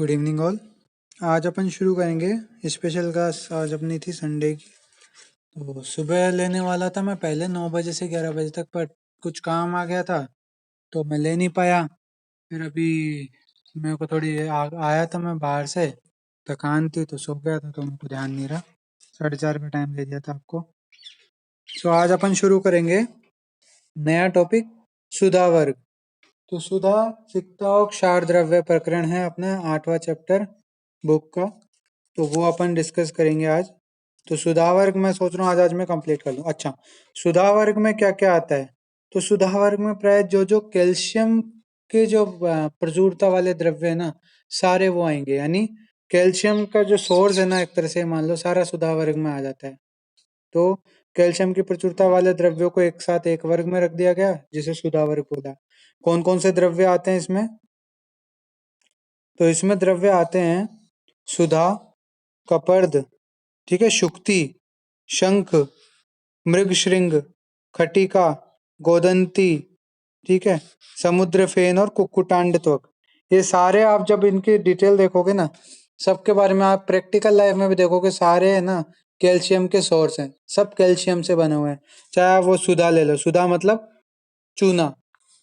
Good evening all. आज अपन शुरू करेंगे स्पेशल क्लास। आज अपनी थी संडे की, तो सुबह लेने वाला था मैं पहले 9 बजे से 11 बजे तक, पर कुछ काम आ गया था तो मैं ले नहीं पाया। फिर अभी मेरे को थोड़ी आया था मैं बाहर से, थकान थी तो सो गया था, तो मेरे को ध्यान नहीं रहा। 4:30 का टाइम दे दिया था आपको। तो आज अपन शुरू करेंगे नया टॉपिक, सुधा वर्ग। तो सुधा सिक्ता और क्षार द्रव्य प्रकरण है अपना 8वां चैप्टर बुक का, तो वो अपन डिस्कस करेंगे आज। तो सुधा वर्ग मैं सोच रहा हूँ आज मैं कंप्लीट कर लूँ। अच्छा, सुधा वर्ग में क्या क्या आता है? तो सुधा वर्ग में प्राय जो जो कैल्शियम के जो प्रचुरता वाले द्रव्य है ना, सारे वो आएंगे। यानी कैल्शियम का जो सोर्स है ना, एक तरह से मान लो सारा सुधा वर्ग में आ जाता है। तो कैल्शियम की प्रचुरता वाले द्रव्यों को एक साथ एक वर्ग में रख दिया गया, जिसे सुधा वर्ग बोला। कौन कौन से द्रव्य आते हैं इसमें? तो इसमें द्रव्य आते हैं सुधा, कपर्द, ठीक है, शुक्ति, शंख, मृगशृंग, खटिका, गोदंती, ठीक है, समुद्र फेन और कुक्कुटांड त्वक। ये सारे आप जब इनकी डिटेल देखोगे ना, सबके बारे में आप प्रैक्टिकल लाइफ में भी देखोगे, सारे है ना कैल्शियम के सोर्स हैं, सब कैल्शियम से बने हुए हैं। चाहे आप वो सुधा ले लो, सुधा मतलब चूना।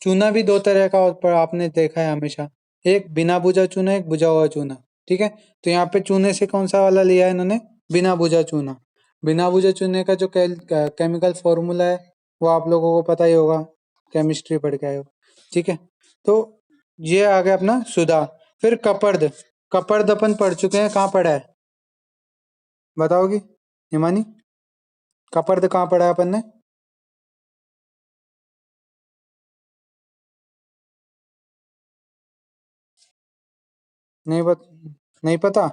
चूना भी दो तरह का पर आपने देखा है हमेशा, एक बिना भुजा चूना, एक भुजा हुआ चूना, ठीक है। तो यहाँ पे चूने से कौन सा वाला लिया है इन्होंने? बिना भुजा चूना। बिना भुजा चूने का जो केमिकल फॉर्मूला है वो आप लोगों को पता ही होगा, केमिस्ट्री पढ़ के आए हो, ठीक है। तो ये आ गया अपना सुधा। फिर कपर्द। कपर्द अपन पढ़ चुके हैं, कहाँ पढ़ा है बताओगी हिमानी? कपर्द कहाँ पढ़ा है अपन ने? नहीं नहीं पता?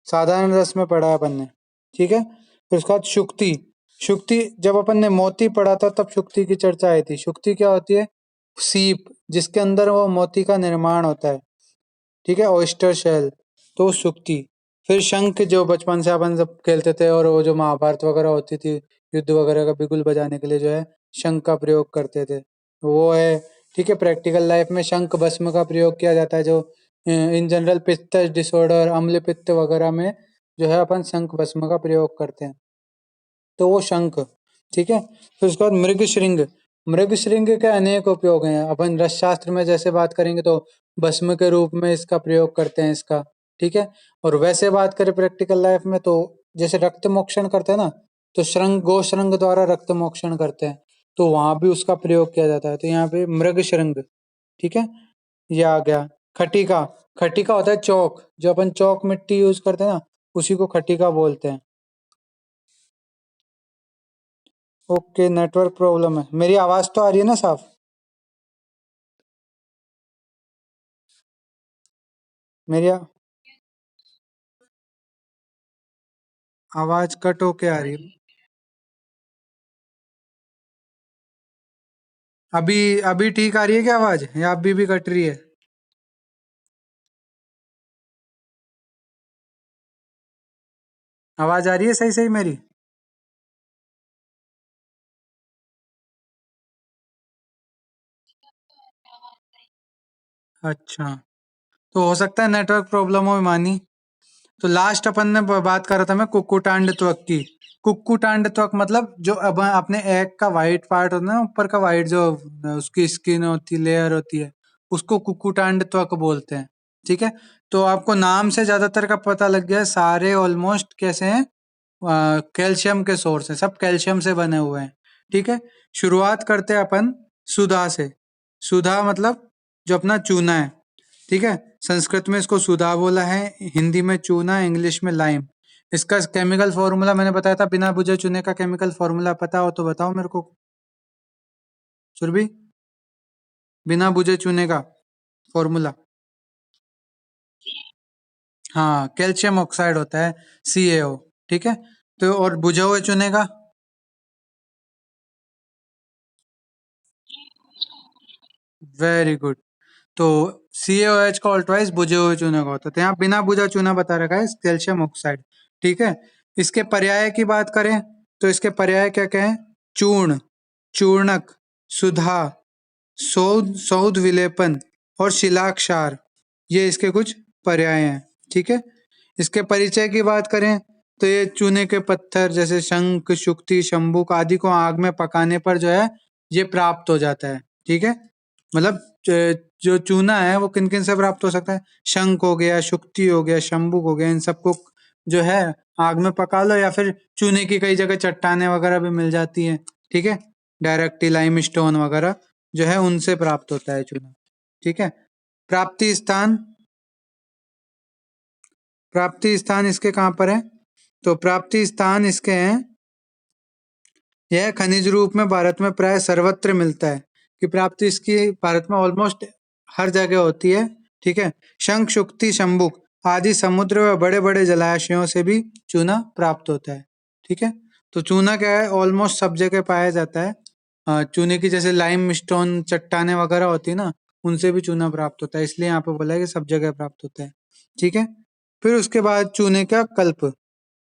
साधारण रस में पढ़ा है अपन ने, ठीक है। फिर उसके बाद शुक्ति। शुक्ति जब अपन ने मोती पढ़ा था तब शुक्ति की चर्चा आई थी। शुक्ति क्या होती है? सीप, जिसके अंदर वो मोती का निर्माण होता है, ठीक है, ऑयस्टर शेल, तो शुक्ति। फिर शंख, जो बचपन से अपन सब खेलते थे, और वो जो महाभारत वगैरह होती थी, युद्ध वगैरह का बिगुल बजाने के लिए जो है शंख का प्रयोग करते थे, वो है, ठीक है। प्रैक्टिकल लाइफ में शंख भस्म का प्रयोग किया जाता है, जो इन जनरल पित्त डिसऑर्डर, अम्ल पित्त वगैरह में जो है अपन शंख भस्म का प्रयोग करते हैं, तो वो शंख, ठीक है। फिर उसके बाद मृग श्रृंग। मृग श्रृंग के अनेक उपयोग हैं। अपन रस शास्त्र में जैसे बात करेंगे तो भस्म के रूप में इसका प्रयोग करते हैं इसका, ठीक है। और वैसे बात करें प्रैक्टिकल लाइफ में तो जैसे रक्त मोक्षण करते हैं ना, तो श्रृंग, गो श्रृंग द्वारा रक्त मोक्षण करते हैं, तो वहां भी उसका प्रयोग किया जाता है। तो यहाँ पे मृग श्रृंग, ठीक है, ये आ गया। खटिका। खटिका होता है चौक, जो अपन चौक मिट्टी यूज करते हैं ना, उसी को खटिका बोलते हैं। ओके, नेटवर्क प्रॉब्लम है। मेरी आवाज तो आ रही है ना साफ? मेरी आवाज कट होके आ रही है? अभी अभी ठीक आ रही है क्या आवाज, या अभी भी कट रही है? आवाज आ रही है सही सही मेरी? अच्छा, तो हो सकता है नेटवर्क प्रॉब्लम हो मानी। तो लास्ट अपन ने बात कर रहा था मैं कुक्कुटांड त्वक की। कुक्कुटांड त्वक मतलब जो अब अपने एग का व्हाइट पार्ट होता है ना, ऊपर का व्हाइट जो उसकी स्किन होती है, लेयर होती है, उसको कुक्कुटांड त्वक बोलते हैं, ठीक है। तो आपको नाम से ज्यादातर का पता लग गया है, सारे ऑलमोस्ट कैसे हैं, कैल्शियम के सोर्स हैं, सब कैल्शियम से बने हुए हैं, ठीक है। शुरुआत करते हैं अपन सुधा से। सुधा मतलब जो अपना चूना है, ठीक है। संस्कृत में इसको सुधा बोला है, हिंदी में चूना, इंग्लिश में लाइम। इसका केमिकल फॉर्मूला मैंने बताया था, बिना बुझे चूने का केमिकल फॉर्मूला पता हो तो बताओ मेरे को सुरभि। बिना बुझे चूने का फॉर्मूला? हाँ, कैल्शियम ऑक्साइड होता है, CaO, ठीक है। तो और बुझे हुए चूने का? Very good. तो CaOH का ऑल्टराइज बुझे हुए चूने का होता है, तो यहाँ बिना बुझा चूना बता रखा है कैल्शियम ऑक्साइड, ठीक है। इसके पर्याय की बात करें तो इसके पर्याय क्या क्या है? चूर्ण, चूर्णक, सुधा, सौध सौध विलेपन और शिलाक्षार, ये इसके कुछ पर्याय हैं। ठीक है, इसके परिचय की बात करें तो ये चूने के पत्थर जैसे शंख, शुक्ति, शंभुक आदि को आग में पकाने पर जो है ये प्राप्त हो जाता है। ठीक है, मतलब जो चूना है वो किन किन से प्राप्त हो सकता है? शंख हो गया, शुक्ति हो गया, शंभुक हो गया, इन सबको जो है आग में पका लो, या फिर चूने की कई जगह चट्टाने वगैरह भी मिल जाती हैं। ठीक है, डायरेक्ट लाइम स्टोन वगैरह जो है उनसे प्राप्त होता है चूना। ठीक है, प्राप्ति स्थान, प्राप्ति स्थान इसके कहाँ पर है? तो प्राप्ति स्थान इसके हैं, यह खनिज रूप में भारत में प्राय सर्वत्र मिलता है, कि प्राप्ति इसकी भारत में ऑलमोस्ट हर जगह होती है। ठीक है, शंख, शुक्ति, शंभुक आदि समुद्र व बड़े बड़े जलाशयों से भी चूना प्राप्त होता है। ठीक है, तो चूना क्या है, ऑलमोस्ट सब जगह पाया जाता है। चूने की जैसे लाइम स्टोन चट्टाने वगैरह होती है ना, उनसे भी चूना प्राप्त होता है, इसलिए यहाँ पे बोला है कि सब जगह प्राप्त होता है। ठीक है, फिर उसके बाद चूने का कल्प,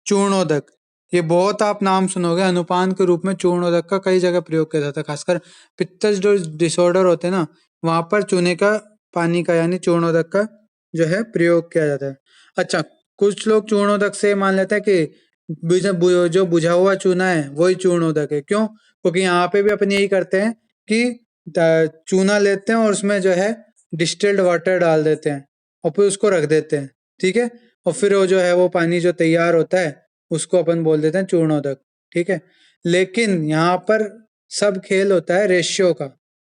चूर्णोदक, ये बहुत आप नाम सुनोगे। अनुपान के रूप में चूर्णोदक का कई जगह प्रयोग किया जाता है, खासकर पित्तज जो डिसऑर्डर होते हैं ना, वहां पर चूने का पानी का यानी चूर्णोदक का जो है प्रयोग किया जाता है। अच्छा, कुछ लोग चूर्णोदक से मान लेते हैं कि जो बुझा हुआ चूना है वही चूर्णोदक है। क्यों? क्योंकि यहाँ पे भी अपन यही करते हैं कि चूना लेते हैं और उसमें जो है डिस्टिल्ड वाटर डाल देते हैं और फिर उसको रख देते हैं। ठीक है, और फिर वो जो है वो पानी जो तैयार होता है उसको अपन बोल देते हैं चूर्णोदक। ठीक है, लेकिन यहाँ पर सब खेल होता है रेशियो का,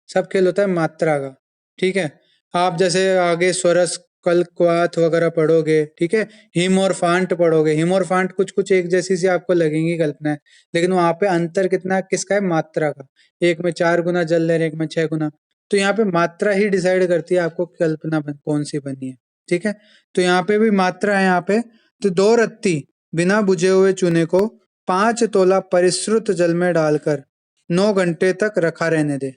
सब खेल होता है मात्रा का। ठीक है, आप जैसे आगे स्वरस कल्पवात वगैरह पढ़ोगे, ठीक है, हिम और फांट पढ़ोगे, हिम और फांट कुछ कुछ एक जैसी सी आपको लगेंगी कल्पनाएं, लेकिन वहां पे अंतर कितना किसका है? मात्रा का। एक में 4 गुना जल ले रहे, एक में 6 गुना। तो यहाँ पे मात्रा ही डिसाइड करती है आपको कल्पना कौन सी बनी है। ठीक है, तो यहाँ पे भी मात्रा है। यहाँ पे तो 2 रत्ती बिना बुझे हुए चूने को 5 तोला परिश्रुत जल में डालकर 9 घंटे तक रखा रहने दे।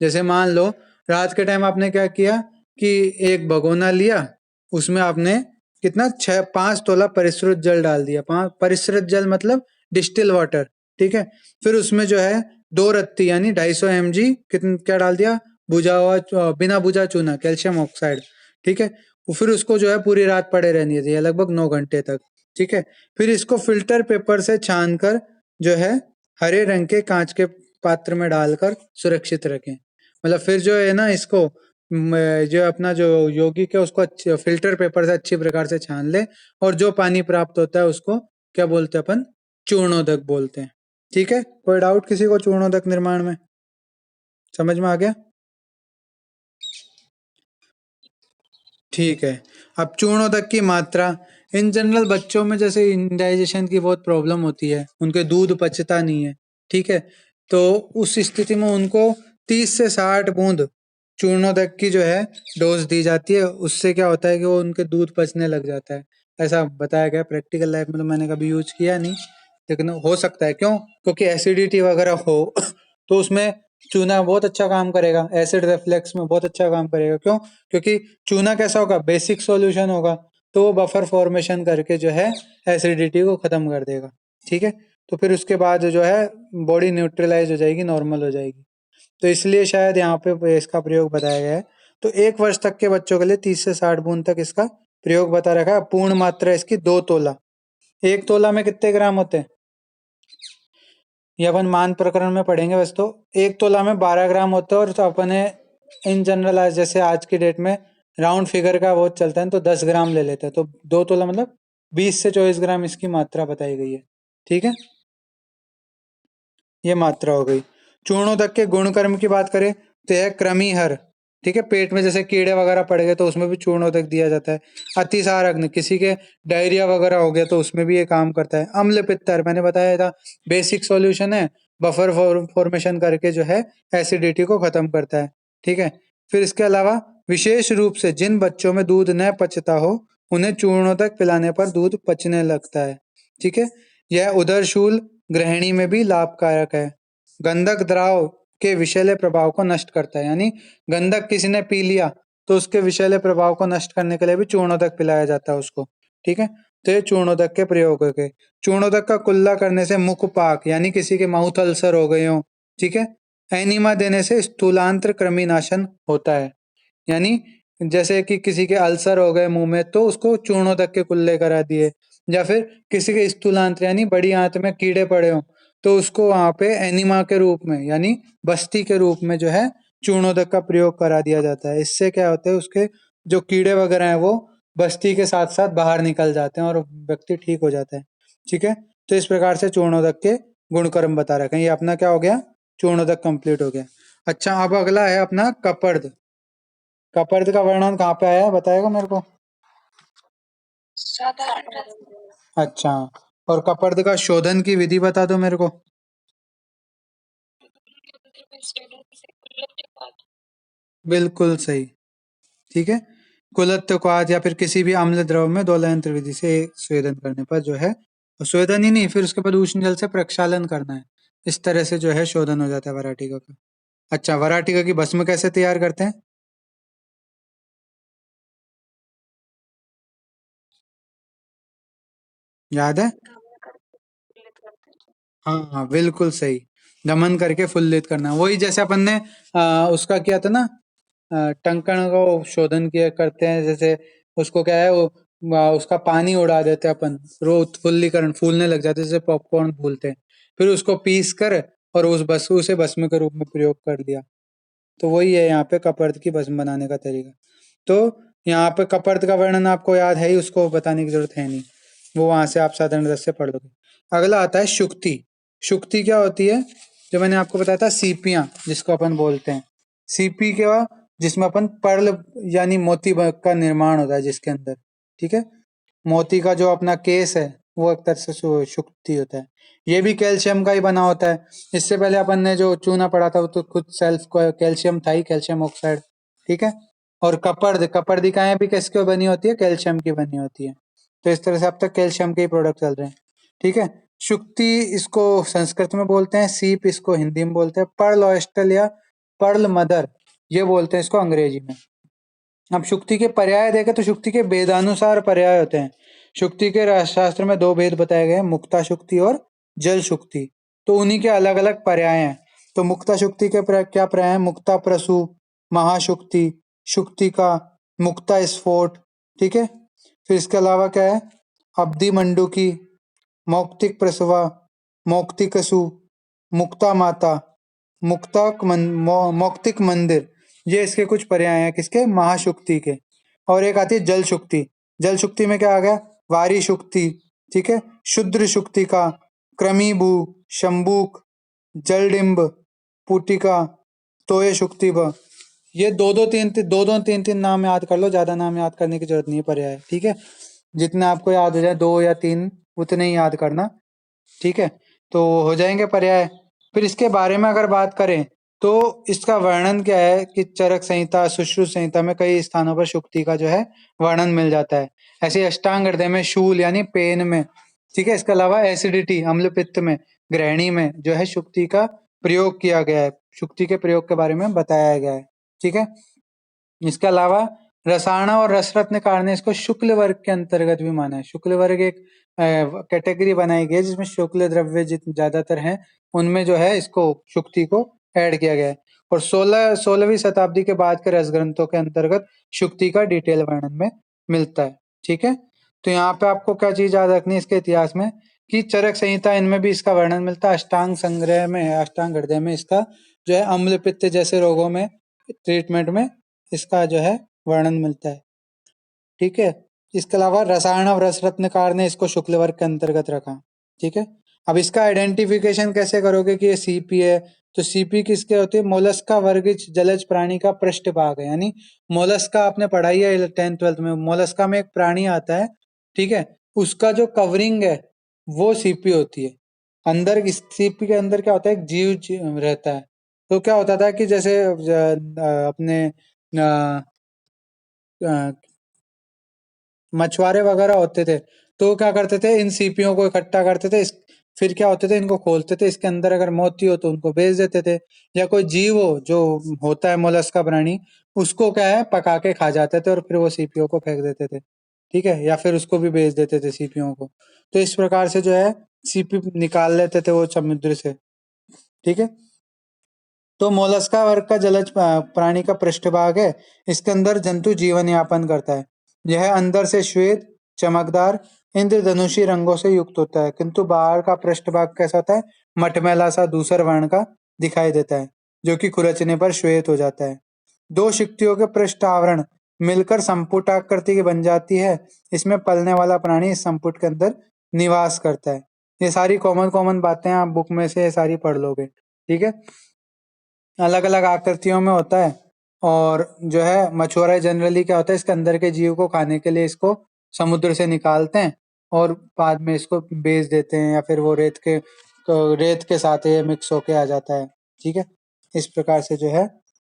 जैसे मान लो रात के टाइम आपने क्या किया कि एक भगोना लिया, उसमें आपने कितना 5 तोला परिश्रुत जल डाल दिया। परिश्रुत जल मतलब डिस्टिल वाटर। ठीक है, फिर उसमें जो है 2 रत्ती यानी 250 mg कितना क्या डाल दिया? बुझा हुआ बिना बुझा चूना, कैल्शियम ऑक्साइड। ठीक है, फिर उसको जो है पूरी रात पड़े रहने दिया, लगभग 9 घंटे तक। ठीक है, फिर इसको फिल्टर पेपर से छान कर जो है हरे रंग के कांच के पात्र में डालकर सुरक्षित रखें। मतलब फिर जो है ना इसको जो अपना जो यौगिक है उसको अच्छे फिल्टर पेपर से अच्छी प्रकार से छान ले, और जो पानी प्राप्त होता है उसको क्या बोलते हैं अपन? चूर्णोदक बोलते हैं। ठीक है, कोई डाउट किसी को चूर्णोदक निर्माण में? समझ में आ गया? ठीक है, अब चूर्णोदक की मात्रा, इन जनरल बच्चों में जैसे इंडाइजेशन की बहुत प्रॉब्लम होती है, उनके दूध पचता नहीं है। ठीक है, तो उस स्थिति में उनको 30 से 60 बूंद चूर्णोदक की जो है डोज दी जाती है। उससे क्या होता है कि वो उनके दूध पचने लग जाता है, ऐसा बताया गया। प्रैक्टिकल लाइफ में तो मैंने कभी यूज किया नहीं, लेकिन हो सकता है। क्यों? क्योंकि एसिडिटी वगैरह हो तो उसमें चूना बहुत अच्छा काम करेगा, एसिड रिफ्लेक्स में बहुत अच्छा काम करेगा। क्यों? क्योंकि चूना कैसा होगा? बेसिक सॉल्यूशन होगा, तो वो बफर फॉर्मेशन करके जो है एसिडिटी को खत्म कर देगा। ठीक है, तो फिर उसके बाद जो है बॉडी न्यूट्रलाइज हो जाएगी, नॉर्मल हो जाएगी। तो इसलिए शायद यहाँ पे इसका प्रयोग बताया गया है। तो 1 वर्ष तक के बच्चों के लिए 30 से 60 बूंद तक इसका प्रयोग बता रखा है। पूर्ण मात्रा इसकी 2 तोला। 1 तोला में कितने ग्राम होते हैं? ये अपन मान प्रकरण में पढ़ेंगे। वैसे तो 1 तोला में 12 ग्राम होते हैं, और तो अपने इन जनरल आज जैसे आज की डेट में राउंड फिगर का बहुत चलता है, तो 10 ग्राम ले लेते हैं। तो 2 तोला मतलब 20 से 24 ग्राम इसकी मात्रा बताई गई है। ठीक है, ये मात्रा हो गई। चूर्णोदक के गुण कर्म की बात करें तो यह क्रमीहर, ठीक है, पेट में जैसे कीड़े वगैरह पड़ गए तो उसमें भी चूर्णोदक दिया जाता है। अतिसार अग्नि, किसी के डायरिया वगैरह हो गया तो उसमें भी ये काम करता है। अम्ल पित्तर, मैंने बताया था बेसिक सॉल्यूशन है, बफर फॉर्मेशन करके जो है एसिडिटी को खत्म करता है। ठीक है, फिर इसके अलावा विशेष रूप से जिन बच्चों में दूध न पचता हो उन्हें चूर्णोदक पिलाने पर दूध पचने लगता है। ठीक है, यह उदरशूल गृहिणी में भी लाभकारक है। गंधक द्राव के विषैले प्रभाव को नष्ट करता है, यानी गंधक किसी ने पी लिया तो उसके विषैले प्रभाव को नष्ट करने के लिए भी चूर्णोदक पिलाया जाता है उसको। ठीक है, तो ये चूर्णोदक के प्रयोग हो गए। चूर्णोदक का कुल्ला करने से मुखपाक यानी किसी के माउथ अल्सर हो गए हो, ठीक है, एनिमा देने से स्थूलांत्र कृमिनाशन होता है। यानी जैसे कि किसी के अल्सर हो गए मुंह में तो उसको चूर्णोदक के कुल्ले करा दिए, या फिर किसी के स्थूलांत्र यानी बड़ी आंत में कीड़े पड़े हों तो उसको वहां पे एनिमा के रूप में यानी बस्ती के रूप में जो है चूर्णोदक का प्रयोग करा दिया जाता है। इससे क्या होता है, उसके जो कीड़े वगैरह हैं वो बस्ती के साथ साथ बाहर निकल जाते हैं और व्यक्ति ठीक हो जाता है। ठीक है, तो इस प्रकार से चूर्णोदक के गुणकर्म बता रखे हैं। ये अपना क्या हो गया, चूर्णोदक कंप्लीट हो गया। अच्छा, अब अगला है अपना कपर्द। कपर्द का वर्णन कहाँ पे आया है, बताएगा मेरे को? अच्छा, और कपर्द का शोधन की विधि बता दो मेरे को। बिल्कुल सही। ठीक है, कुलत्तक्वाद या फिर किसी भी अम्ल द्रव में दोलयंत्र विधि से स्वेदन करने पर जो है, स्वेदन ही नहीं, फिर उसके बाद उष्ण जल से प्रक्षालन करना है। इस तरह से जो है शोधन हो जाता है वराटिका का। अच्छा, वराटिका की भस्म कैसे तैयार करते हैं? याद है? हाँ हाँ, बिल्कुल सही। दमन करके फुल्लित करना, वही जैसे अपन ने उसका किया था ना, टंकण को शोधन किया करते हैं, जैसे उसको क्या है वो उसका पानी उड़ा देते हैं अपन, रो फुल्लीकरण, फूलने लग जाते हैं जैसे पॉपकॉर्न फूलते हैं, फिर उसको पीस कर और उस बस उसे भस्म के रूप में प्रयोग कर दिया। तो वही है यहाँ पे कपर्द की भस्म बनाने का तरीका। तो यहाँ पे कपर्द का वर्णन आपको याद है ही, उसको बताने की जरूरत है नहीं, वो वहां से आप साधारण रस से पढ़ लोगे। अगला आता है शुक्ति। शुक्ति क्या होती है? जो मैंने आपको बताया था सीपियां जिसको अपन बोलते हैं, सीपी क्या, जिसमें अपन पर्ल यानी मोती का निर्माण होता है जिसके अंदर। ठीक है, मोती का जो अपना केस है वो एक तरह से शुक्ति होता है। ये भी कैल्शियम का ही बना होता है। इससे पहले अपन ने जो चूना पढ़ा था वो तो खुद सेल्फ कैल्शियम था ही, कैल्शियम ऑक्साइड। ठीक है, और कपर्दिकाएं भी किसकी बनी होती है, कैल्शियम की बनी होती है। तो इस तरह से अब तक कैल्शियम के ही प्रोडक्ट चल रहे हैं। ठीक है, शुक्ति इसको संस्कृत में बोलते हैं, सीप इसको हिंदी में बोलते हैं, पर्ल ऑयस्टर या पर्ल मदर ये बोलते हैं इसको अंग्रेजी में। अब शुक्ति के पर्याय देखें तो शुक्ति के वेदानुसार पर्याय होते हैं। शुक्ति के शास्त्र में दो भेद बताए गए हैं, मुक्ता शुक्ति और जल शुक्ति। तो उन्हीं के अलग अलग पर्याय हैं। तो मुक्ता शुक्ति के क्या पर्याय हैं? मुक्ता प्रसु, महाशुक्ति, शुक्ति का, मुक्ता स्फोट। ठीक है, फिर इसके अलावा क्या है? अब्धि मंडूकी, मौक्तिक प्रसवा, मौक्तिकसु, मुक्ता माता, मौक्तिक मंदिर। ये इसके कुछ पर्याय हैं, किसके? महाशुक्ति के। और एक आती है जल शुक्ति। जल शुक्ति में क्या आ गया? वारी शुक्ति। ठीक है, शुद्र शुक्ति का, क्रमीभू, शंबूक, जलडिंब, पुटिका, तोय शुक्ति व। ये दो तीन नाम याद कर लो, ज्यादा नाम याद करने की जरूरत नहीं है पर्याय। ठीक है, जितने आपको याद हो जाए, दो या तीन उतने ही याद करना। ठीक है, तो हो जाएंगे पर्याय। फिर इसके बारे में अगर बात करें तो इसका वर्णन क्या है कि चरक संहिता, सुश्रुत संहिता में कई स्थानों पर शुक्ति का जो है वर्णन मिल जाता है। ऐसे अष्टांग हृदय में, शूल यानी पेन में। ठीक है, इसके अलावा एसिडिटी अम्ल पित्त में, ग्रहणी में जो है शुक्ति का प्रयोग किया गया है, शुक्ति के प्रयोग के बारे में बताया गया है। ठीक है, इसके अलावा रसायन और रसरत्नकार ने इसको शुक्ल वर्ग के अंतर्गत भी माना है। शुक्ल वर्ग एक कैटेगरी बनाई गई है जिसमें शुक्ल द्रव्य जितने ज्यादातर हैं उनमें जो है इसको शुक्ति को ऐड किया गया है। और 16वीं शताब्दी के बाद के रस ग्रंथों के अंतर्गत शुक्ति का डिटेल वर्णन में मिलता है। ठीक है, तो यहाँ पे आपको क्या चीज याद रखनी है इसके इतिहास में, कि चरक संहिता इनमें भी इसका वर्णन मिलता है। अष्टांग संग्रह में, अष्टांग हृदय में इसका जो है अम्ल पित्त जैसे रोगों में ट्रीटमेंट में इसका जो है वर्णन मिलता है। ठीक है, इसके अलावा रसायन और रस रत्नकार ने इसको शुक्ल वर्ग के अंतर्गत रखा। ठीक है, अब इसका आइडेंटिफिकेशन कैसे करोगे कि ये सीपी है? तो सीपी किसके होती है? मोलस्का वर्गिज जलज प्राणी का पृष्ठ भाग है, यानी मोलस्का आपने पढ़ाई है 10th 12th में, मोलस्का में एक प्राणी आता है। ठीक है, उसका जो कवरिंग है वो सीपी होती है। अंदर सीपी के अंदर क्या होता है? एक रहता है। तो क्या होता था कि जैसे अपने अ, मछुआरे वगैरह होते थे तो क्या करते थे, इन सीपियों को इकट्ठा करते थे, फिर क्या होते थे, इनको खोलते थे, इसके अंदर अगर मोती हो तो उनको बेच देते थे, या कोई जीव हो जो होता है मोलस्का प्राणी, उसको क्या है पका के खा जाते थे और फिर वो सीपियों को फेंक देते थे। ठीक है, या फिर उसको भी बेच देते थे सीपियों को। तो इस प्रकार से जो है सीपी निकाल लेते थे वो समुद्र से। ठीक है, तो मोलस्का वर्ग का जलज प्राणी का पृष्ठभाग है। इसके अंदर जंतु जीवन यापन करता है। यह अंदर से श्वेत, चमकदार, इंद्रधनुषी रंगों से युक्त होता है, किंतु बाहर का पृष्ठभाग कैसा होता है? मटमैला सा धूसर वर्ण का दिखाई देता है, जो कि खुरचने पर श्वेत हो जाता है। दो शिक्तियों के पृष्ठ आवरण मिलकर संपुट आकृति की बन जाती है। इसमें पलने वाला प्राणी इस संपुट के अंदर निवास करता है। ये सारी कॉमन कॉमन बातें आप बुक में से ये सारी पढ़ लोगे, ठीक है। अलग अलग आकृतियों में होता है। और जो है मछुआरा जनरली क्या होता है, इसके अंदर के जीव को खाने के लिए इसको समुद्र से निकालते हैं और बाद में इसको बेच देते हैं, या फिर वो रेत के साथ ये मिक्स होके आ जाता है, ठीक है। इस प्रकार से जो है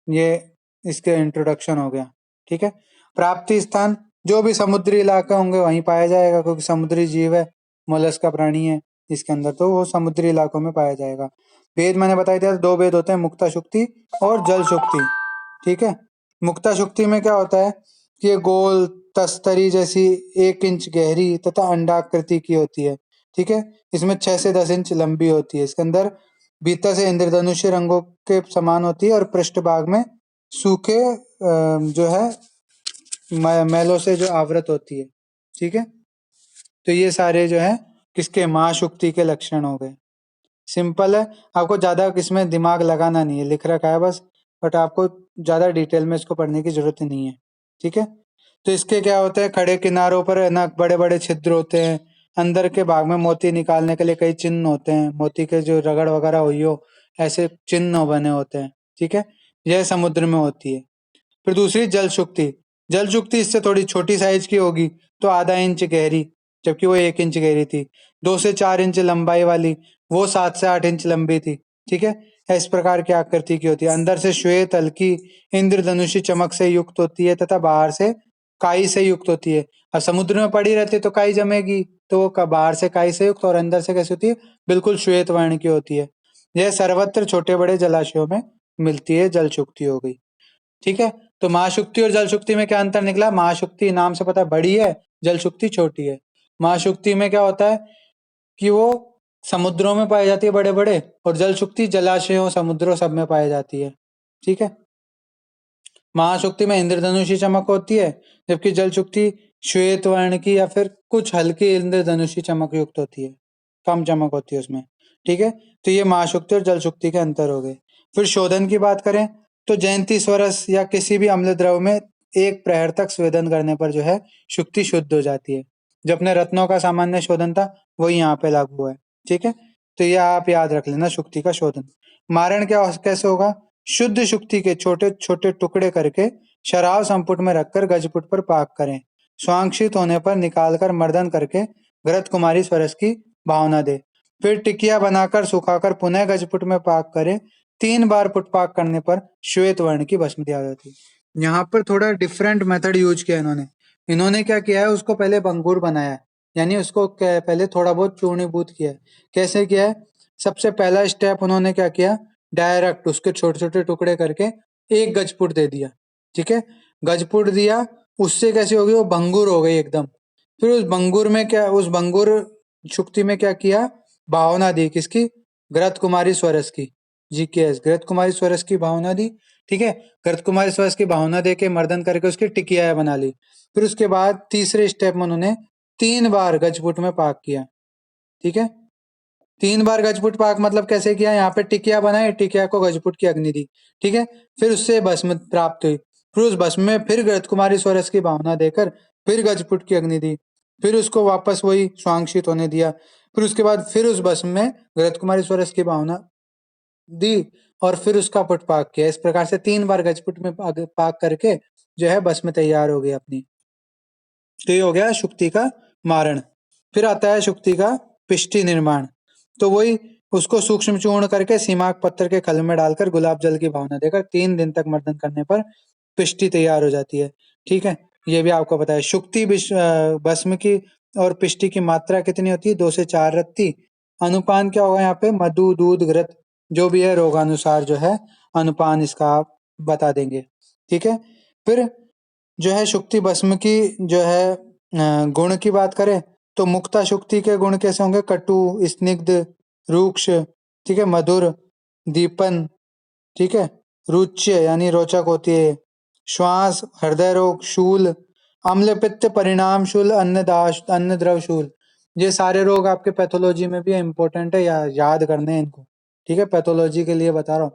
ये इसके इंट्रोडक्शन हो गया, ठीक है। प्राप्ति स्थान जो भी समुद्री इलाके होंगे वहीं पाया जाएगा, क्योंकि समुद्री जीव है, मोलस्क का प्राणी है इसके अंदर, तो वो समुद्री इलाकों में पाया जाएगा। वेद मैंने बताया था, दो वेद होते हैं, मुक्ता शुक्ति और जल शुक्ति, ठीक है। मुक्ता शुक्ति में क्या होता है कि ये गोल तस्तरी जैसी 1 इंच गहरी तथा अंडाकृति की होती है, ठीक है। इसमें 6 से 10 इंच लंबी होती है। इसके अंदर भीतर से इंद्रधनुषी रंगों के समान होती है और पृष्ठ भाग में सूखे जो है मैलों से जो आवृत होती है, ठीक है। तो ये सारे जो है किसके? महाशुक्ति के लक्षण हो गए। सिंपल है, आपको ज्यादा इसमें दिमाग लगाना नहीं है, लिख रखा है बस, बट आपको ज्यादा डिटेल में इसको पढ़ने की जरूरत नहीं है, ठीक है। तो इसके क्या होते हैं, खड़े किनारों पर है ना बड़े बड़े छिद्र होते हैं। अंदर के भाग में मोती निकालने के लिए कई चिन्ह होते हैं, मोती के जो रगड़ वगैरह हुई हो ऐसे चिन्ह बने होते हैं, ठीक है। यह समुद्र में होती है। फिर दूसरी जल शुक्ति। जल शुक्ति इससे थोड़ी छोटी साइज की होगी, तो आधा इंच गहरी, जबकि वो 1 इंच गहरी थी। 2 से 4 इंच लंबाई वाली, वो 7 से 8 इंच लंबी थी, ठीक है। इस प्रकार की आकृति की होती है। अंदर से श्वेत हल्की इंद्रधनुषी चमक से युक्त होती है तथा बाहर से काई से युक्त होती है। और समुद्र में पड़ी रहती है तो काई जमेगी, तो वो बाहर से काई से युक्त और अंदर से कैसी होती है? बिल्कुल श्वेत वर्ण की होती है। यह सर्वत्र छोटे बड़े जलाशयों में मिलती है। जल शुक्ति हो गई, ठीक है। तो महाशुक्ति और जल शुक्ति में क्या अंतर निकला? महाशुक्ति नाम से पता है बड़ी है, जल शुक्ति छोटी है। महाशुक्ति में क्या होता है कि वो समुद्रों में पाई जाती है बड़े बड़े, और जल शुक्ति जलाशयों समुद्रों सब में पाई जाती है, ठीक है। महाशुक्ति में इंद्रधनुषी चमक होती है, जबकि जल शुक्ति श्वेत वर्ण की या फिर कुछ हल्की इंद्रधनुषी चमक युक्त होती है, कम चमक होती है उसमें, ठीक है। तो ये महाशुक्ति और जल शुक्ति के अंतर हो गए। फिर शोधन की बात करें तो जयंती स्वरस या किसी भी अम्ल द्रव में 1 प्रहर तक स्वेदन करने पर जो है शुक्ति शुद्ध हो जाती है। जो अपने रत्नों का सामान्य शोधन था वही यहाँ पे लागू हुआ है, ठीक है। तो ये आप याद रख लेना, शुक्ति का शोधन। मारण कैसे होगा? शुद्ध शुक्ति के छोटे छोटे टुकड़े करके शराब संपुट में रखकर गजपुट पर पाक करें। स्वांक्षित होने पर निकालकर मर्दन करके घृत कुमारी स्वरस की भावना दे। फिर टिकिया बनाकर सुखाकर पुनः गजपुट में पाक करें। 3 बार पुटपाक करने पर श्वेत वर्ण की भस्म तैयार होती है। यहाँ पर थोड़ा डिफरेंट मेथड यूज किया इन्होंने। इन्होंने क्या किया है, उसको पहले बंगूर बनाया है, यानी उसको पहले थोड़ा बहुत चूर्णीभूत किया है। कैसे किया है? सबसे पहला स्टेप उन्होंने क्या किया, डायरेक्ट उसके छोटे छोटे टुकड़े करके 1 गजपुट दे दिया, ठीक है। गजपुट दिया, उससे कैसी होगी, वो भंगुर हो गई एकदम। फिर उस भंगुर शुक्ति में क्या किया, भावना दी, किसकी? घृत कुमारी स्वरस की, जीकेएस घृत कुमारी स्वरस की भावना दी, ठीक है। घृत कुमारी स्वरस की भावना दे के मर्दन करके उसकी टिकिया बना ली। फिर उसके बाद तीसरे स्टेप में उन्होंने 3 बार गजपुट में पाक किया, ठीक है। 3 बार गजपुट पाक मतलब कैसे किया, यहाँ पे टिकिया बनाई, टिकिया को गजपुट की अग्नि दी, ठीक है। फिर उससे भस्म प्राप्त हुई। फिर उस भस्म में फिर घृत कुमारी स्वरस की भावना देकर फिर गजपुट की अग्नि दी। फिर उसको वापस वही स्वांक्षित होने दिया। फिर उसके बाद फिर उस भस्म में घृत कुमारी स्वरस की भावना दी और फिर उसका पुटपाक किया। इस प्रकार से 3 बार गजपुट में पाक करके जो है भस्म तैयार हो गई अपनी। तो ये हो गया शुक्ति का मारण। फिर आता है शुक्ति का पिष्टि निर्माण। तो वही उसको सूक्ष्म चूर्ण करके सीमाक पत्थर के खल में डालकर गुलाब जल की भावना देकर 3 दिन तक मर्दन करने पर पिष्टि तैयार हो जाती है, ठीक है। ये भी आपको पता है। भस्म की और पिष्टि की मात्रा कितनी होती है? 2 से 4 रत्ती। अनुपान क्या होगा यहाँ पे? मधु दूध घृत जो भी है रोगानुसार जो है अनुपान इसका आप बता देंगे, ठीक है। फिर जो है शुक्ति भस्म की जो है गुण की बात करें तो मुक्ता शुक्ति के गुण कैसे होंगे? कटु, स्निग्ध, रूक्ष, ठीक है, मधुर, दीपन, ठीक है। रुच्य यानी रोचक होती है। श्वास, हृदय रोग, शूल, अम्ल पित्त परिणाम शूल, अन्नदाश अन्न द्रव शूल, ये सारे रोग आपके पैथोलॉजी में भी इंपॉर्टेंट है, याद करने हैं इनको। ठीक है, पैथोलॉजी के लिए बता रहा हूँ।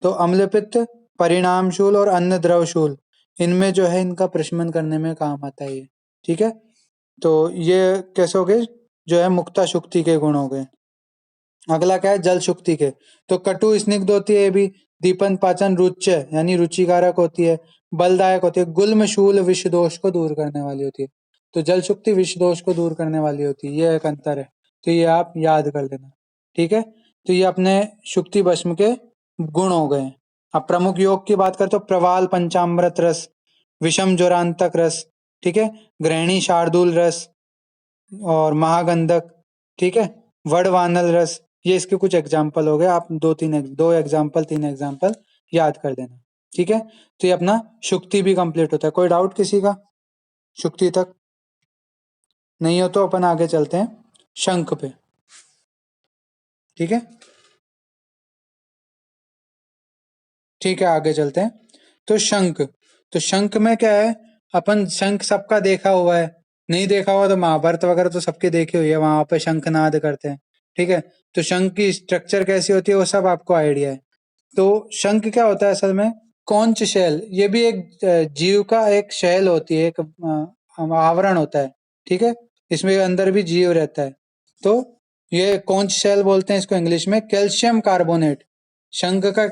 तो अम्ल पित्त, परिणाम शूल और अन्न द्रव शूल, इनमें जो है इनका प्रशमन करने में काम आता है ये। ठीक है, तो ये कैसे हो गए, जो है मुक्ता शुक्ति के गुण हो गए। अगला क्या है, जल शुक्ति के। तो कटु स्निग्ध होती है ये भी। दीपन पाचन रुच्य यानी रुचिकारक होती है। बलदायक होती है। गुल्म शूल विष दोष को दूर करने वाली होती है। तो जल शुक्ति विष दोष को दूर करने वाली होती है, ये एक अंतर है। तो ये आप याद कर लेना। ठीक है, तो ये अपने शुक्ति भस्म के गुण हो गए। अब प्रमुख योग की बात करें तो प्रवाल पंचामृत रस, विषम ज्वरांतक रस, ठीक है, ग्रहणी शार्दूल रस और महागंधक, ठीक है, वडवानल रस, ये इसके कुछ एग्जाम्पल हो गए। आप दो एग्जाम्पल, तीन एग्जाम्पल याद कर देना। ठीक है, तो ये अपना शुक्ति भी कंप्लीट होता है। कोई डाउट किसी का शुक्ति तक? नहीं हो तो अपन आगे चलते हैं शंख पे। ठीक है, ठीक है, आगे चलते हैं। तो शंख, तो शंख में क्या है, अपन शंख सबका देखा हुआ है। नहीं देखा हुआ तो महाभारत वगैरह तो सबके देखी हुई है, वहां पे शंखनाद करते हैं। ठीक है, तो शंख की स्ट्रक्चर कैसी होती है वो सब आपको आइडिया है। तो शंख क्या होता है असल में, कॉन्च शेल, ये भी एक जीव का एक शेल होती है, एक आवरण होता है। ठीक है, इसमें अंदर भी जीव रहता है। तो ये कॉन्च शेल बोलते हैं इसको इंग्लिश में। कैल्शियम कार्बोनेट, शंख का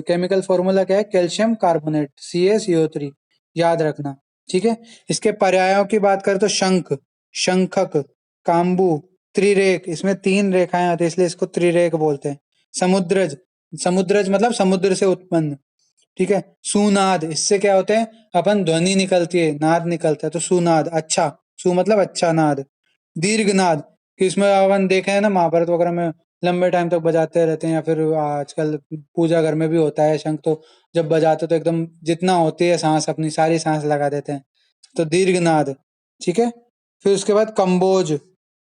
केमिकल फॉर्मूला क्या है, कैल्शियम कार्बोनेट, CaCO3, याद रखना। ठीक है, इसके पर्यायों की बात करें तो शंख, शंखक, काम्बु, त्रिरेख, इसमें 3 रेखाएं आती है इसलिए इसको त्रिरेख बोलते हैं। समुद्रज, समुद्रज मतलब समुद्र से उत्पन्न। ठीक है, सुनाद, इससे क्या होते हैं, अपन ध्वनि निकलती है, नाद निकलता है, तो सुनाद, अच्छा, सु मतलब अच्छा नाद। दीर्घनाद, कि इसमें अपन देखे हैं ना महाभारत वगैरह में, लंबे टाइम तक बजाते रहते हैं, या फिर आजकल पूजा घर में भी होता है शंख, तो जब बजाते तो एकदम जितना होती है सांस अपनी सारी सांस लगा देते हैं, तो दीर्घनाद। ठीक है, फिर उसके बाद कंबोज,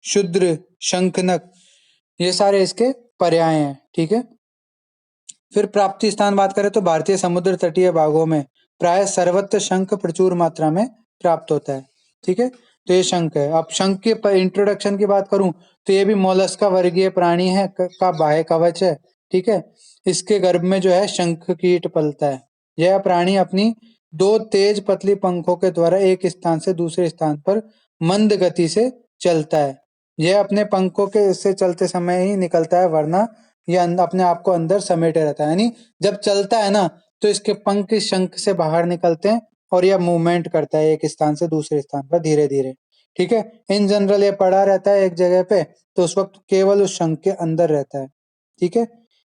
शुद्र, शंखनक, ये सारे इसके पर्याय हैं। ठीक है, फिर प्राप्ति स्थान बात करें तो भारतीय समुद्र तटीय भागों में प्राय सर्वत्र शंख प्रचुर मात्रा में प्राप्त होता है। ठीक है, तो ये शंख है। अब शंख के इंट्रोडक्शन की बात करूं तो ये भी मोलस्का वर्गीय प्राणी है, का बाह्य कवच है। ठीक है, इसके गर्भ में जो है शंख कीट पलता है। यह प्राणी अपनी 2 तेज पतली पंखों के द्वारा एक स्थान से दूसरे स्थान पर मंद गति से चलता है। यह अपने पंखों के से चलते समय ही निकलता है, वरना ये अपने आप को अंदर समेटे रहता है। यानी जब चलता है ना, तो इसके पंख इस शंख से बाहर निकलते हैं और यह मूवमेंट करता है एक स्थान से दूसरे स्थान पर धीरे धीरे। ठीक है, इन जनरल ये पड़ा रहता है एक जगह पे, तो उस वक्त केवल उस शंख के अंदर रहता है। ठीक है,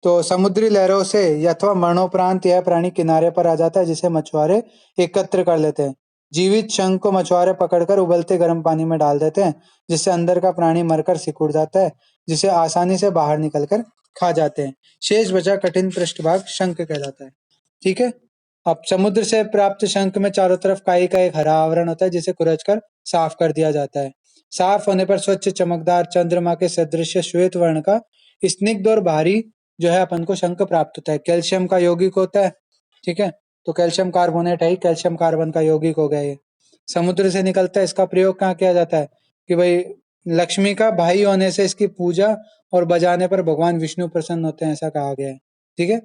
तो समुद्री लहरों से अथवा मरणोपरांत यह प्राणी किनारे पर आ जाता है, जिसे मछुआरे एकत्र कर लेते हैं। जीवित शंख को मछुआरे पकड़कर उबलते गर्म पानी में डाल देते हैं, जिससे अंदर का प्राणी मरकर सिकुड़ जाता है, जिसे आसानी से बाहर निकलकर खा जाते हैं। शेष बचा कठिन पृष्ठभाग शंख कहलाता है। ठीक है, अब समुद्र से प्राप्त शंख में चारों तरफ काई का एक हरा आवरण होता है, जिसे कुरच कर साफ कर दिया जाता है। साफ होने पर स्वच्छ चमकदार चंद्रमा के सदृश श्वेत वर्ण का स्निग्ध और भारी जो है अपन को शंख प्राप्त होता है। कैल्शियम का यौगिक होता है। ठीक है, तो कैल्शियम कार्बोनेट है ही, कैल्शियम कार्बन का यौगिक हो गया ये। समुद्र से निकलता है, इसका प्रयोग कहाँ किया जाता है, कि भाई लक्ष्मी का भाई होने से इसकी पूजा और बजाने पर भगवान विष्णु प्रसन्न होते हैं, ऐसा कहा गया है। ठीक है,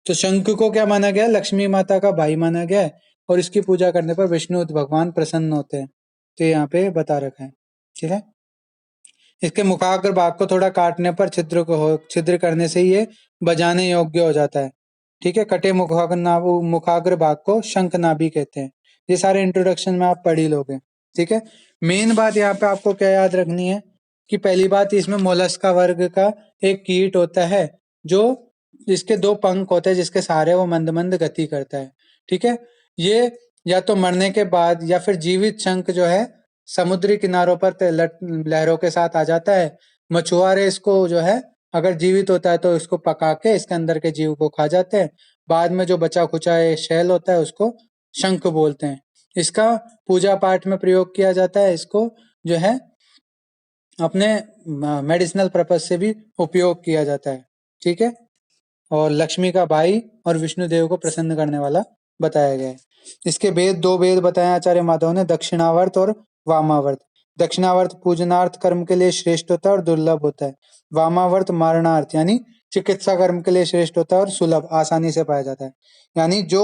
तो शंख को क्या माना गया है, लक्ष्मी माता का भाई माना गया है, और इसकी पूजा करने पर विष्णु भगवान प्रसन्न होते हैं। तो यहाँ पे बता रखा है। ठीक है, इसके मुखाग्र भाग को थोड़ा काटने पर छिद्र करने से ये बजाने योग्य हो जाता है। ठीक है, कटे मुखाग्र भाग को शंख नाभि कहते हैं। ये सारे इंट्रोडक्शन में आप पढ़ ही लोगे। ठीक है, मेन बात यहाँ पे आपको क्या याद रखनी है, कि पहली बात इसमें मोलस्का वर्ग का एक कीट होता है, जो जिसके 2 पंख होते हैं, जिसके सहारे वो मंद मंद गति करता है। ठीक है, ये या तो मरने के बाद या फिर जीवित शंख जो है समुद्री किनारों पर लहरों के साथ आ जाता है। मछुआरे इसको जो है, अगर जीवित होता है तो इसको पका के इसके अंदर के जीव को खा जाते हैं। बाद में जो बचा खुचा शैल होता है उसको शंख बोलते हैं। इसका पूजा पाठ में प्रयोग किया जाता है। इसको जो है अपने मेडिसिनल पर्पज से भी उपयोग किया जाता है। ठीक है, और लक्ष्मी का भाई और विष्णु देव को प्रसन्न करने वाला बताया गया है। इसके दो वेद बताए आचार्य माधव ने, दक्षिणावर्त और वामावर्त। दक्षिणावर्त पूजनार्थ कर्म के लिए श्रेष्ठ होता है और दुर्लभ होता है। वामावर्त मारणार्थ यानी चिकित्सा कर्म के लिए श्रेष्ठ होता है और सुलभ, आसानी से पाया जाता है। यानी जो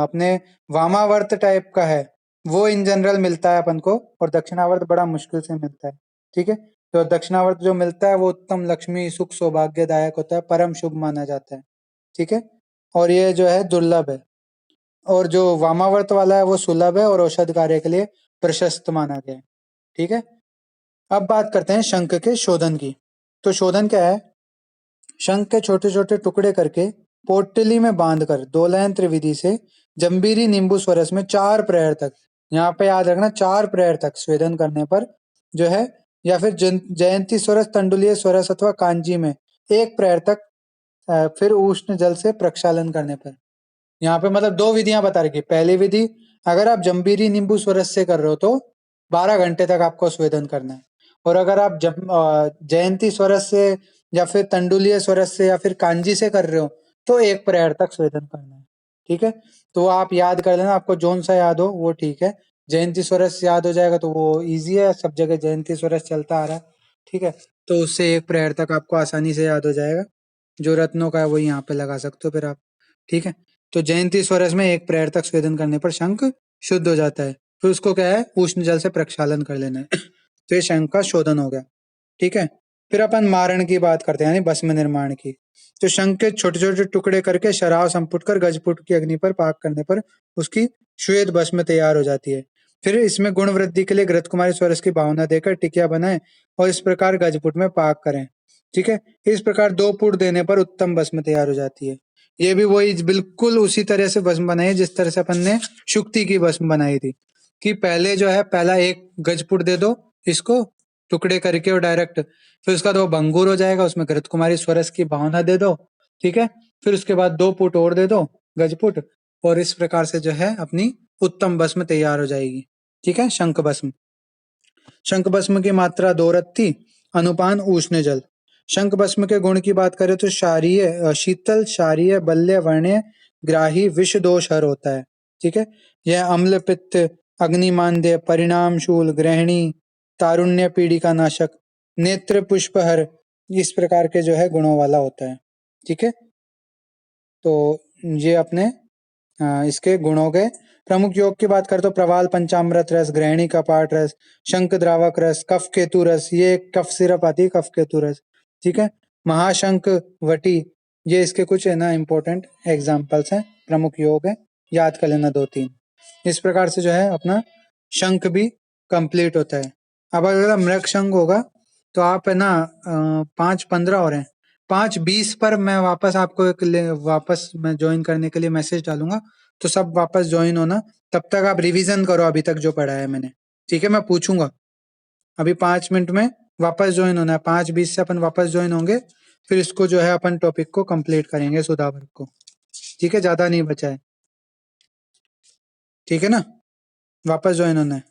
अपने वामावर्त टाइप का है वो इन जनरल मिलता है अपन को, और दक्षिणावर्त बड़ा मुश्किल से मिलता है। ठीक है, तो दक्षिणावर्त जो मिलता है वो उत्तम, लक्ष्मी, सुख, सौभाग्यदायक होता है, परम शुभ माना जाता है। ठीक है, और ये जो है दुर्लभ है। और जो वामावर्त वाला है वो सुलभ है और औषध कार्य के लिए प्रशस्त माना गया है। ठीक है, अब बात करते हैं शंख के शोधन की। तो शोधन क्या है? शंख के छोटे छोटे टुकड़े करके पोटली में बांधकर दोलयंत्र विधि से जंबीरी नींबू स्वरस में 4 प्रहर तक, यहाँ पे याद रखना 4 प्रहर तक स्वेदन करने पर जो है, या फिर जयंती स्वरस, तंडुलीय स्वरस अथवा कांजी में 1 प्रहर तक, फिर उष्ण जल से प्रक्षालन करने पर। यहाँ पे मतलब 2 विधियां बता रखी। पहली विधि, अगर आप जंबीरी नींबू स्वरस से कर रहे हो तो 12 घंटे तक आपको स्वेदन करना है। और अगर आप जयंती स्वरस से या फिर तंडुलीय स्वरस से या फिर कांजी से कर रहे हो तो 1 प्रहर तक स्वेदन करना है। ठीक है, तो आप याद कर लेना, आपको जोन सा याद हो वो ठीक है। जयंती स्वरस याद हो जाएगा तो वो इजी है, सब जगह जयंती स्वरस चलता आ रहा है। ठीक है, तो उससे 1 प्रहर तक आपको आसानी से याद हो जाएगा। जो रत्नों का है वो यहाँ पे लगा सकते हो फिर आप। ठीक है, तो जयंती स्वरस में 1 प्रहर तक स्वेदन करने पर शंख शुद्ध हो जाता है। फिर उसको क्या है, उष्ण जल से प्रक्षालन कर लेना है। तो ये शंख का शोधन हो गया। ठीक है, फिर अपन मारण की बात करते हैं, यानी भस्म निर्माण की। तो शंख के छोटे छोटे टुकड़े करके शराब संपुट कर गजपुट की अग्नि पर पाक करने पर उसकी श्वेत भस्म तैयार हो जाती है। फिर इसमें गुण वृद्धि के लिए घृत कुमारी स्वरस की भावना देकर टिकिया बनाएं और इस प्रकार गजपुट में पाक करें। ठीक है, इस प्रकार 2 पुट देने पर उत्तम भस्म तैयार हो जाती है। ये भी वही बिल्कुल उसी तरह से भस्म बनाई है जिस तरह से अपन ने शुक्ति की भस्म बनाई थी, कि पहले जो है पहला 1 गजपुट दे दो इसको टुकड़े करके और डायरेक्ट, फिर उसका वो भंगुर हो जाएगा, उसमें घृत कुमारी स्वरस की भावना दे दो। ठीक है, फिर उसके बाद 2 पुट और दे दो, गजपुट, और इस प्रकार से जो है अपनी उत्तम भस्म तैयार हो जाएगी। ठीक है, शंख भस्म। शंख भस्म की मात्रा 2 रत्ती, अनुपान उष्ण जल। शंख भस्म के गुण की बात करें तो क्षारीय, शीतल, क्षारीय, बल्य, वर्ण्य, ग्राही, विष दोष हर होता है। ठीक है, यह अम्ल, पित्त, अग्निमांद्य, परिणामशूल, ग्रहणी, तारुण्य, पीड़िका नाशक, नेत्र पुष्पहर, इस प्रकार के जो है गुणों वाला होता है। ठीक है, तो ये अपने इसके गुणों के प्रमुख योग की बात करें तो प्रवाल पंचामृत रस, ग्रहणी कपाट रस, शंख द्रावक रस, कफ केतु रस, ये कफ सिरप आती है, कफ केतु रस। ठीक है, महाशंख वटी, ये इसके कुछ है ना इंपॉर्टेंट एग्जाम्पल्स हैं, प्रमुख योग है, याद कर लेना 2-3। इस प्रकार से जो है अपना शंख भी कंप्लीट होता है। अब अगर मृग शंख होगा तो आप है ना 5-15 और हैं, 5-20 पर मैं वापस आपको वापस मैं ज्वाइन करने के लिए मैसेज डालूंगा, तो सब वापस ज्वाइन होना। तब तक आप रिवीजन करो अभी तक जो पढ़ा है मैंने। ठीक है, मैं पूछूंगा अभी 5 मिनट में वापस ज्वाइन होना है, 5-20 से अपन वापस ज्वाइन होंगे, फिर इसको जो है अपन टॉपिक को कंप्लीट करेंगे, सुधा वर्ग को। ठीक है, ज्यादा नहीं बचा है। ठीक है ना, वापस ज्वाइन होना है।